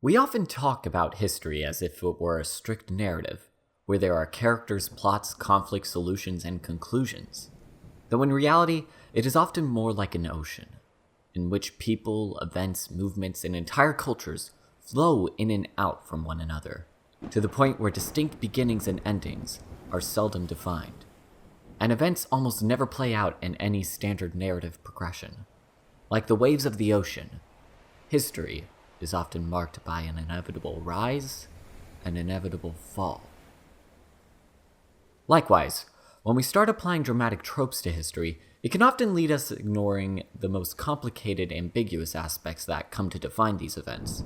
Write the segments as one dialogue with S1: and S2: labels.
S1: We often talk about history as if it were a strict narrative, where there are characters, plots, conflicts, solutions, and conclusions. Though in reality, it is often more like an ocean, in which people, events, movements, and entire cultures flow in and out from one another, to the point where distinct beginnings and endings are seldom defined, and events almost never play out in any standard narrative progression. Like the waves of the ocean, history is often marked by an inevitable rise and inevitable fall. Likewise, when we start applying dramatic tropes to history, it can often lead us ignoring the most complicated, ambiguous aspects that come to define these events.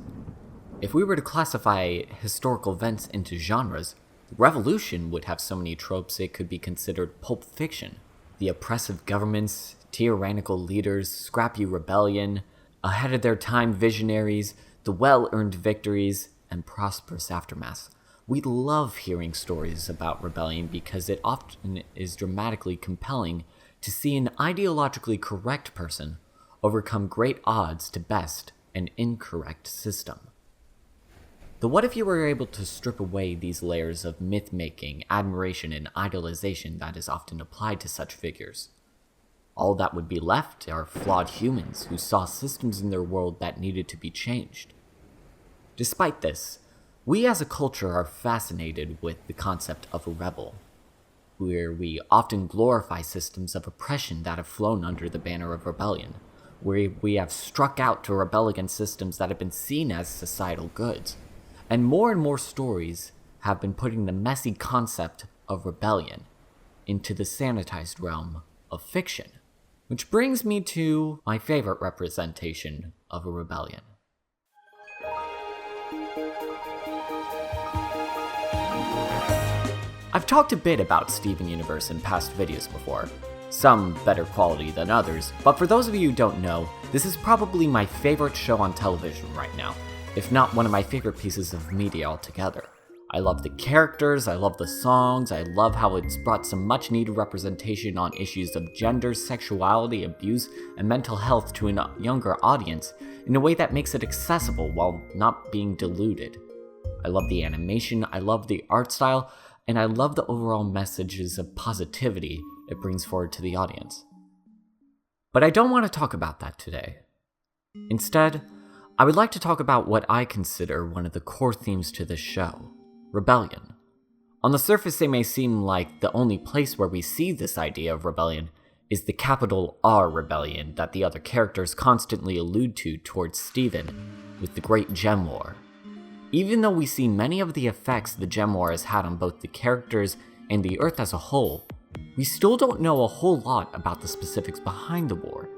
S1: If we were to classify historical events into genres, the Revolution would have so many tropes it could be considered pulp fiction. The oppressive governments, tyrannical leaders, scrappy rebellion, ahead of their time visionaries, the well-earned victories, and prosperous aftermaths. We love hearing stories about rebellion because it often is dramatically compelling to see an ideologically correct person overcome great odds to best an incorrect system. Though what if you were able to strip away these layers of myth-making, admiration, and idolization that is often applied to such figures? All that would be left are flawed humans who saw systems in their world that needed to be changed. Despite this, we as a culture are fascinated with the concept of a rebel, where we often glorify systems of oppression that have flown under the banner of rebellion, where we have struck out to rebel against systems that have been seen as societal goods, and more stories have been putting the messy concept of rebellion into the sanitized realm of fiction. Which brings me to my favorite representation of a rebellion. I've talked a bit about Steven Universe in past videos before, some better quality than others, but for those of you who don't know, this is probably my favorite show on television right now, if not one of my favorite pieces of media altogether. I love the characters, I love the songs, I love how it's brought some much needed representation on issues of gender, sexuality, abuse, and mental health to a younger audience in a way that makes it accessible while not being diluted. I love the animation, I love the art style, and I love the overall messages of positivity it brings forward to the audience. But I don't want to talk about that today. Instead, I would like to talk about what I consider one of the core themes to this show. Rebellion. On the surface, it may seem like the only place where we see this idea of rebellion is the capital R rebellion that the other characters constantly allude to towards Steven with the Great Gem War. Even though we see many of the effects the Gem War has had on both the characters and the Earth as a whole, we still don't know a whole lot about the specifics behind the war.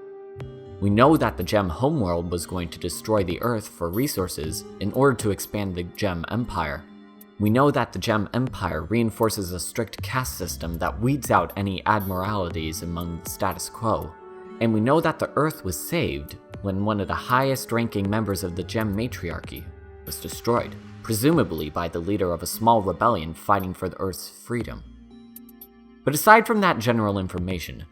S1: We know that the Gem homeworld was going to destroy the Earth for resources in order to expand the Gem Empire. We know that the Gem Empire reinforces a strict caste system that weeds out any abnormalities among the status quo, and we know that the Earth was saved when one of the highest-ranking members of the Gem Matriarchy was destroyed, presumably by the leader of a small rebellion fighting for the Earth's freedom. But aside from that general information,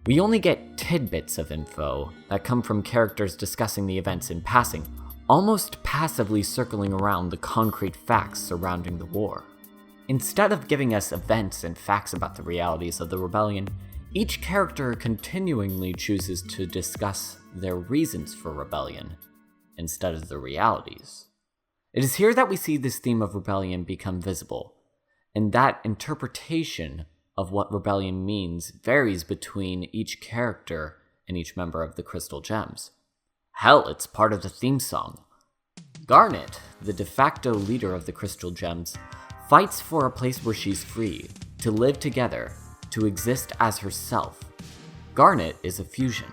S1: we only get tidbits of info that come from characters discussing the events in passing, almost passively circling around the concrete facts surrounding the war. Instead of giving us events and facts about the realities of the rebellion, each character continually chooses to discuss their reasons for rebellion instead of the realities. It is here that we see this theme of rebellion become visible, and that interpretation of what rebellion means varies between each character and each member of the Crystal Gems. Hell, it's part of the theme song. Garnet, the de facto leader of the Crystal Gems, fights for a place where she's free, to live together, to exist as herself. Garnet is a fusion,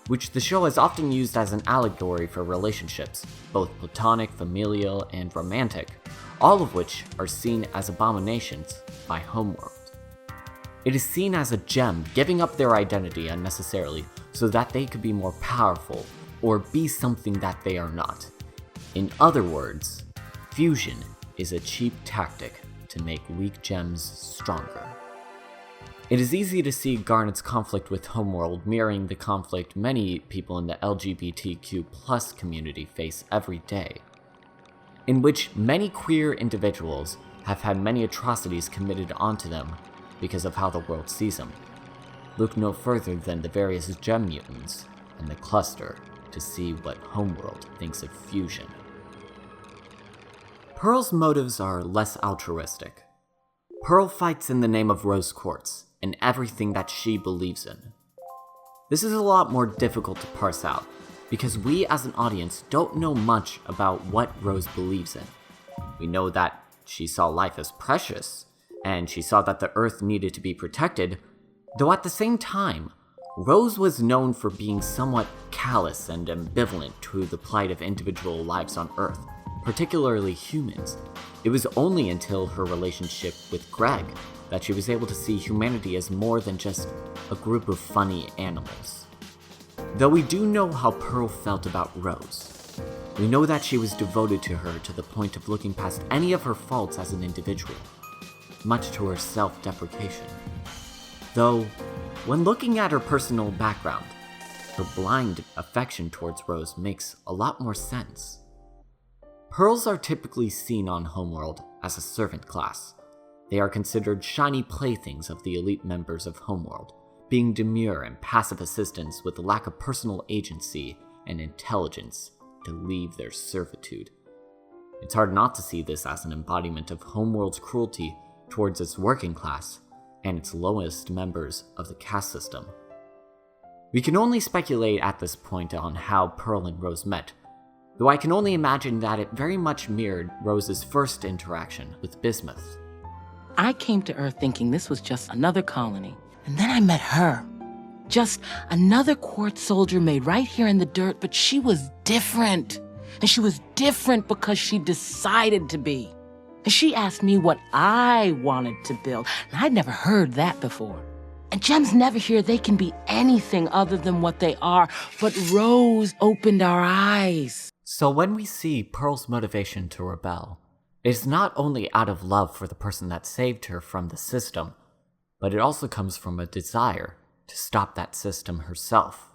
S1: which the show has often used as an allegory for relationships, both platonic, familial, and romantic, all of which are seen as abominations by Homeworld. It is seen as a gem giving up their identity unnecessarily so that they could be more powerful, or be something that they are not. In other words, fusion is a cheap tactic to make weak gems stronger. It is easy to see Garnet's conflict with Homeworld mirroring the conflict many people in the LGBTQ+ community face every day. in which many queer individuals have had many atrocities committed onto them because of how the world sees them. Look no further than the various gem mutants and the cluster to see what Homeworld thinks of fusion. Pearl's motives are less altruistic. Pearl fights in the name of Rose Quartz and everything that she believes in. This is a lot more difficult to parse out, because we as an audience don't know much about what Rose believes in. We know that she saw life as precious, and she saw that the Earth needed to be protected, though at the same time, Rose was known for being somewhat callous and ambivalent to the plight of individual lives on Earth, particularly humans. It was only until her relationship with Greg that she was able to see humanity as more than just a group of funny animals. Though we do know how Pearl felt about Rose, we know that she was devoted to her to the point of looking past any of her faults as an individual, much to her self-deprecation. Though, when looking at her personal background, her blind affection towards Rose makes a lot more sense. Pearls are typically seen on Homeworld as a servant class. They are considered shiny playthings of the elite members of Homeworld, being demure and passive assistants with a lack of personal agency and intelligence to leave their servitude. It's hard not to see this as an embodiment of Homeworld's cruelty towards its working class and its lowest members of the caste system. We can only speculate at this point on how Pearl and Rose met, though I can only imagine that it very much mirrored Rose's first interaction with Bismuth.
S2: I came to Earth thinking this was just another colony, and then I met her. Just another quartz soldier made right here in the dirt, but she was different. And she was different because she decided to be. And she asked me what I wanted to build, and I'd never heard that before. And gems never hear they can be anything other than what they are, but Rose opened our eyes.
S1: So when we see Pearl's motivation to rebel, it is not only out of love for the person that saved her from the system, but it also comes from a desire to stop that system herself.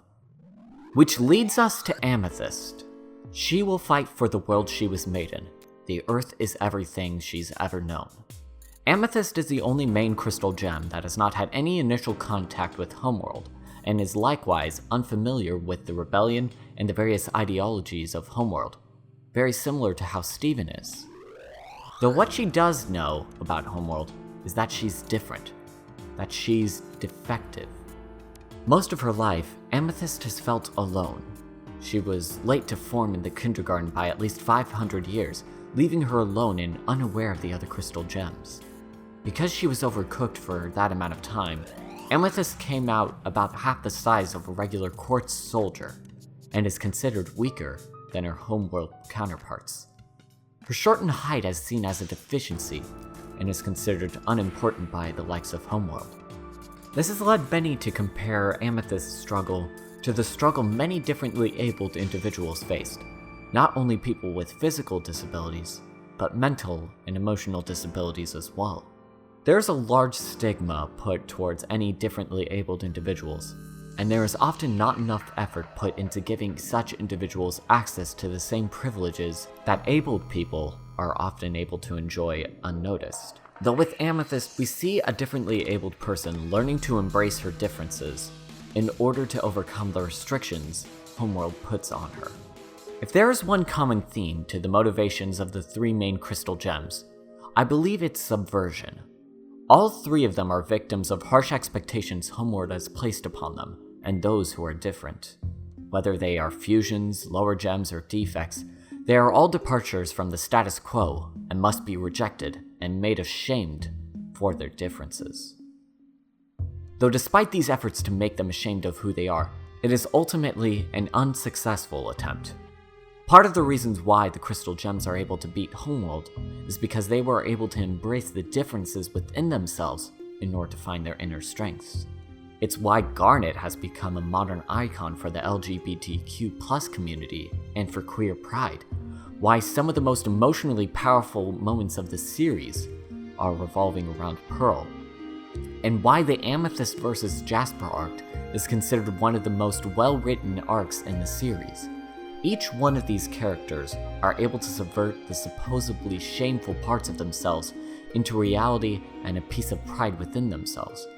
S1: Which leads us to Amethyst. She will fight for the world she was made in. The Earth is everything she's ever known. Amethyst is the only main crystal gem that has not had any initial contact with Homeworld, and is likewise unfamiliar with the rebellion and the various ideologies of Homeworld, very similar to how Steven is. Though what she does know about Homeworld is that she's different, that she's defective. Most of her life, Amethyst has felt alone. She was late to form in the kindergarten by at least 500 years, leaving her alone and unaware of the other crystal gems. Because she was overcooked for that amount of time, Amethyst came out about half the size of a regular quartz soldier, and is considered weaker than her Homeworld counterparts. Her shortened height is seen as a deficiency, and is considered unimportant by the likes of Homeworld. This has led many to compare Amethyst's struggle to the struggle many differently abled individuals faced, not only people with physical disabilities, but mental and emotional disabilities as well. There's a large stigma put towards any differently abled individuals, and there is often not enough effort put into giving such individuals access to the same privileges that abled people are often able to enjoy unnoticed. Though with Amethyst, we see a differently abled person learning to embrace her differences in order to overcome the restrictions Homeworld puts on her. If there is one common theme to the motivations of the three main crystal gems, I believe it's subversion. All three of them are victims of harsh expectations Homeworld has placed upon them, and those who are different. Whether they are fusions, lower gems, or defects, they are all departures from the status quo and must be rejected and made ashamed for their differences. Though despite these efforts to make them ashamed of who they are, it is ultimately an unsuccessful attempt. Part of the reasons why the crystal gems are able to beat Homeworld is because they were able to embrace the differences within themselves in order to find their inner strengths. It's why Garnet has become a modern icon for the LGBTQ+ community and for queer pride, why some of the most emotionally powerful moments of the series are revolving around Pearl, and why the Amethyst vs. Jasper arc is considered one of the most well-written arcs in the series. each one of these characters are able to subvert the supposedly shameful parts of themselves into reality and a piece of pride within themselves.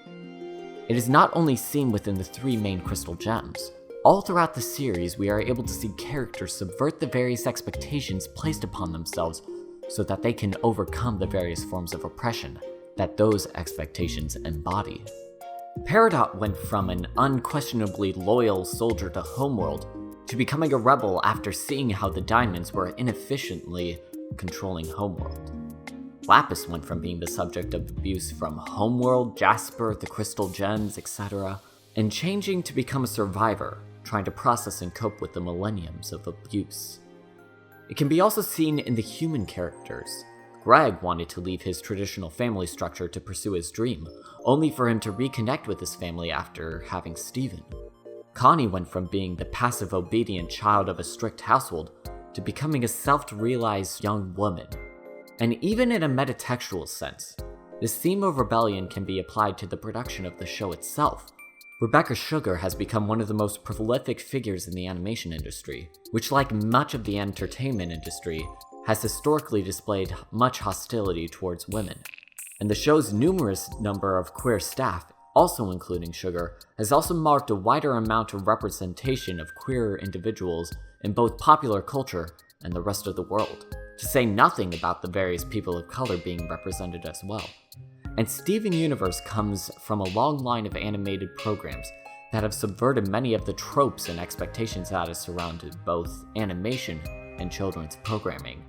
S1: It is not only seen within the three main crystal gems. All throughout the series, we are able to see characters subvert the various expectations placed upon themselves so that they can overcome the various forms of oppression that those expectations embody. Peridot went from an unquestionably loyal soldier to Homeworld to becoming a rebel after seeing how the diamonds were inefficiently controlling Homeworld. Lapis went from being the subject of abuse from Homeworld, Jasper, the Crystal Gems, etc., and changing to become a survivor, trying to process and cope with the millenniums of abuse. It can be also seen in the human characters. Greg wanted to leave his traditional family structure to pursue his dream, only for him to reconnect with his family after having Steven. Connie went from being the passive obedient child of a strict household to becoming a self-realized young woman. And even in a metatextual sense, this theme of rebellion can be applied to the production of the show itself. Rebecca Sugar has become one of the most prolific figures in the animation industry, which, like much of the entertainment industry, has historically displayed much hostility towards women. And the show's numerous number of queer staff, also including Sugar, has also marked a wider amount of representation of queer individuals in both popular culture and the rest of the world, to say nothing about the various people of color being represented as well. And Steven Universe comes from a long line of animated programs that have subverted many of the tropes and expectations that have surrounded both animation and children's programming,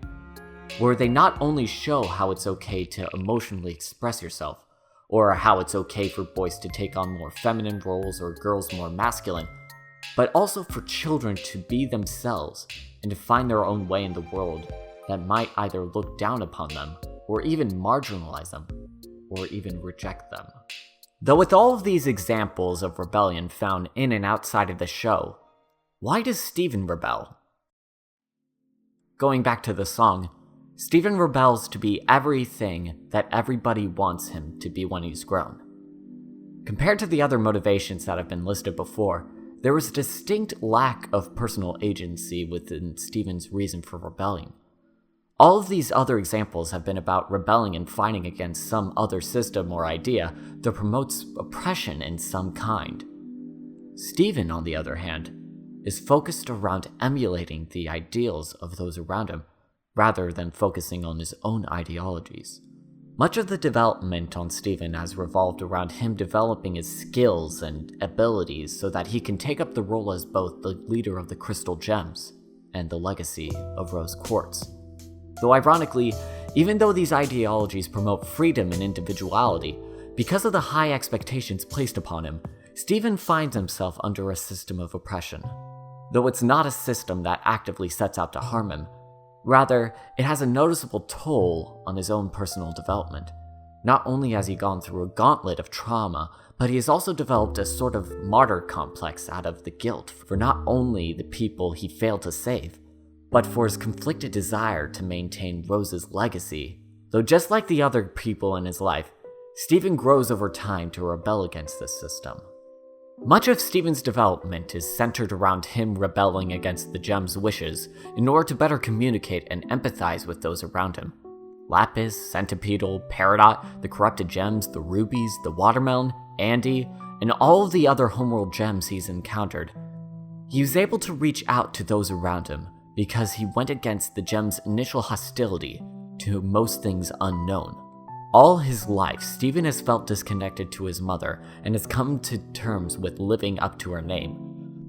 S1: where they not only show how it's okay to emotionally express yourself, or how it's okay for boys to take on more feminine roles or girls more masculine, but also for children to be themselves and to find their own way in the world that might either look down upon them, or even marginalize them, or even reject them. Though with all of these examples of rebellion found in and outside of the show, why does Steven rebel? Going back to the song, Steven rebels to be everything that everybody wants him to be when he's grown. Compared to the other motivations that have been listed before, there was a distinct lack of personal agency within Steven's reason for rebelling. All of these other examples have been about rebelling and fighting against some other system or idea that promotes oppression in some kind. Steven, on the other hand, is focused around emulating the ideals of those around him, rather than focusing on his own ideologies. Much of the development on Steven has revolved around him developing his skills and abilities so that he can take up the role as both the leader of the Crystal Gems and the legacy of Rose Quartz. Though ironically, even though these ideologies promote freedom and individuality, because of the high expectations placed upon him, Steven finds himself under a system of oppression. Though it's not a system that actively sets out to harm him, rather, it has a noticeable toll on his own personal development. Not only has he gone through a gauntlet of trauma, but he has also developed a sort of martyr complex out of the guilt for not only the people he failed to save, but for his conflicted desire to maintain Rose's legacy. Though just like the other people in his life, Steven grows over time to rebel against this system. Much of Steven's development is centered around him rebelling against the Gem's wishes in order to better communicate and empathize with those around him. Lapis, Centipedal, Peridot, the Corrupted Gems, the Rubies, the Watermelon, Andy, and all of the other Homeworld gems he's encountered. He was able to reach out to those around him because he went against the Gem's initial hostility to most things unknown. All his life, Steven has felt disconnected to his mother and has come to terms with living up to her name.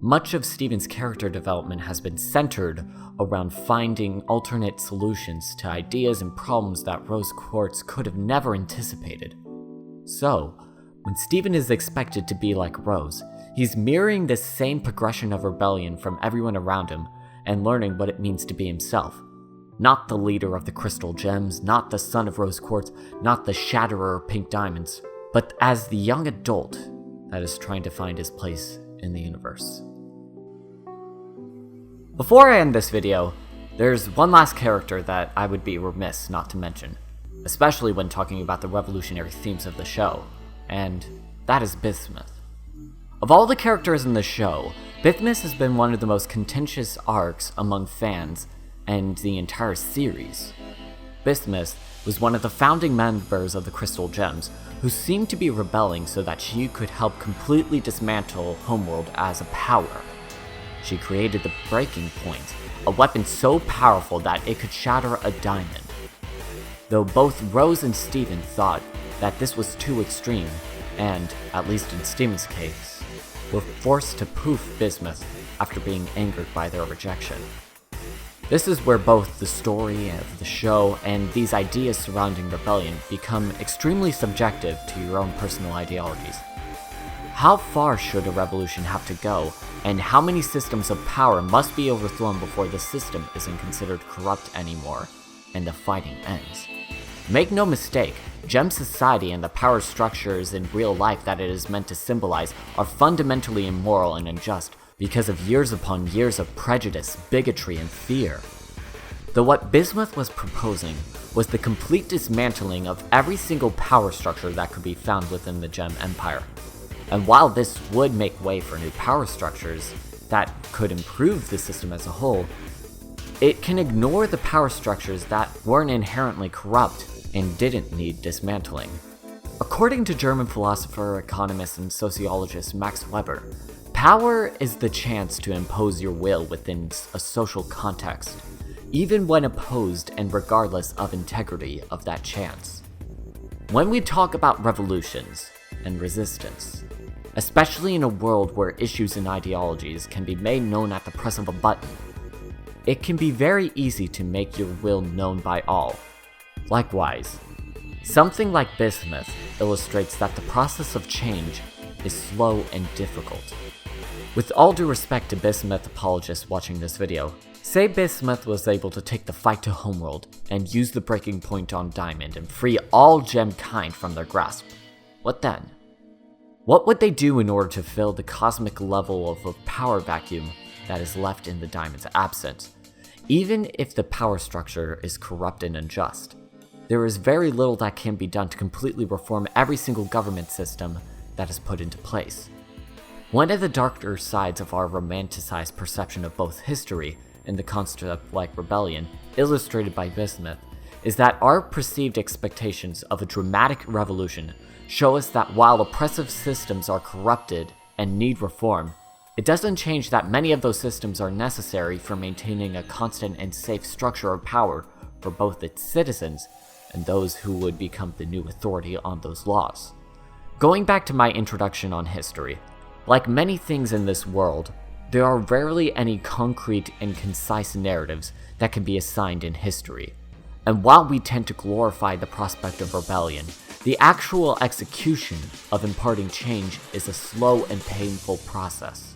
S1: Much of Steven's character development has been centered around finding alternate solutions to ideas and problems that Rose Quartz could have never anticipated. So, when Steven is expected to be like Rose, he's mirroring this same progression of rebellion from everyone around him and learning what it means to be himself. Not the leader of the Crystal Gems, not the son of Rose Quartz, not the shatterer of pink diamonds, but as the young adult that is trying to find his place in the universe. Before I end this video, there's one last character that I would be remiss not to mention, especially when talking about the revolutionary themes of the show, and that is Bismuth. Of all the characters in the show, Bismuth has been one of the most contentious arcs among fans and the entire series. Bismuth was one of the founding members of the Crystal Gems, who seemed to be rebelling so that she could help completely dismantle Homeworld as a power. She created the Breaking Point, a weapon so powerful that it could shatter a diamond. Though both Rose and Steven thought that this was too extreme, and, at least in Steven's case, were forced to poof Bismuth after being angered by their rejection. This is where both the story of the show and these ideas surrounding rebellion become extremely subjective to your own personal ideologies. How far should a revolution have to go, and how many systems of power must be overthrown before the system isn't considered corrupt anymore, and the fighting ends? Make no mistake, Gem Society and the power structures in real life that it is meant to symbolize are fundamentally immoral and unjust because of years upon years of prejudice, bigotry, and fear. Though what Bismuth was proposing was the complete dismantling of every single power structure that could be found within the Gem Empire. And while this would make way for new power structures that could improve the system as a whole, it can ignore the power structures that weren't inherently corrupt and didn't need dismantling. According to German philosopher, economist, and sociologist Max Weber, power is the chance to impose your will within a social context, even when opposed and regardless of integrity of that chance. When we talk about revolutions and resistance, especially in a world where issues and ideologies can be made known at the press of a button, it can be very easy to make your will known by all. Likewise, something like Bismuth illustrates that the process of change is slow and difficult. With all due respect to Bismuth apologists watching this video, say Bismuth was able to take the fight to Homeworld and use the breaking point on Diamond and free all Gemkind from their grasp. What then? What would they do in order to fill the cosmic level of a power vacuum that is left in the Diamond's absence? Even if the power structure is corrupt and unjust, there is very little that can be done to completely reform every single government system that is put into place. One of the darker sides of our romanticized perception of both history and the concept like rebellion, illustrated by Bismuth, is that our perceived expectations of a dramatic revolution show us that while oppressive systems are corrupted and need reform, it doesn't change that many of those systems are necessary for maintaining a constant and safe structure of power for both its citizens and those who would become the new authority on those laws. Going back to my introduction on history, like many things in this world, there are rarely any concrete and concise narratives that can be assigned in history. And while we tend to glorify the prospect of rebellion, the actual execution of imparting change is a slow and painful process.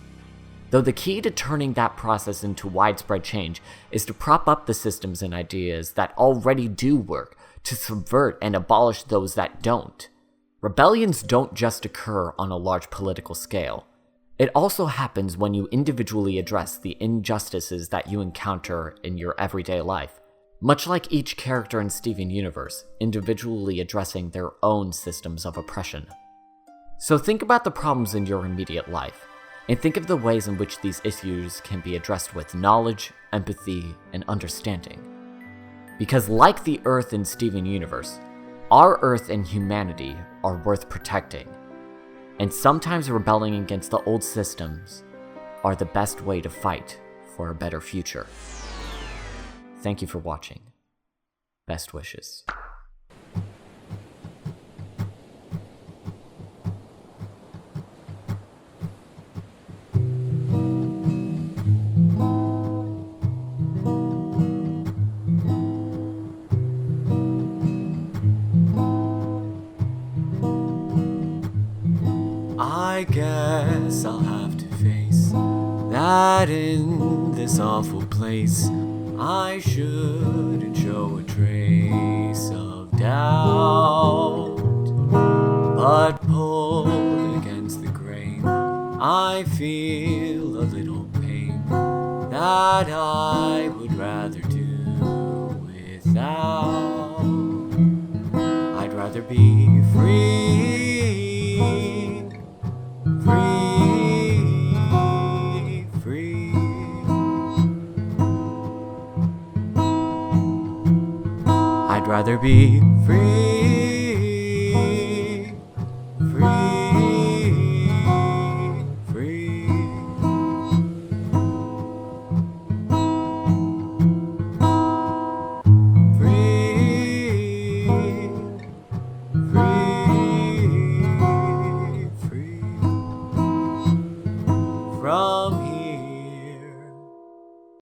S1: Though the key to turning that process into widespread change is to prop up the systems and ideas that already do work, to subvert and abolish those that don't. Rebellions don't just occur on a large political scale. It also happens when you individually address the injustices that you encounter in your everyday life, much like each character in Steven Universe individually addressing their own systems of oppression. So think about the problems in your immediate life, and think of the ways in which these issues can be addressed with knowledge, empathy, and understanding. Because like the Earth in Steven Universe, our Earth and humanity are worth protecting, and sometimes rebelling against the old systems are the best way to fight for a better future. Thank you for watching. Best wishes. I guess I'll have to face that in this awful place I shouldn't show a trace of doubt. But pulled against the grain, I feel a little pain that I would rather do without. I'd rather be free. rather be free.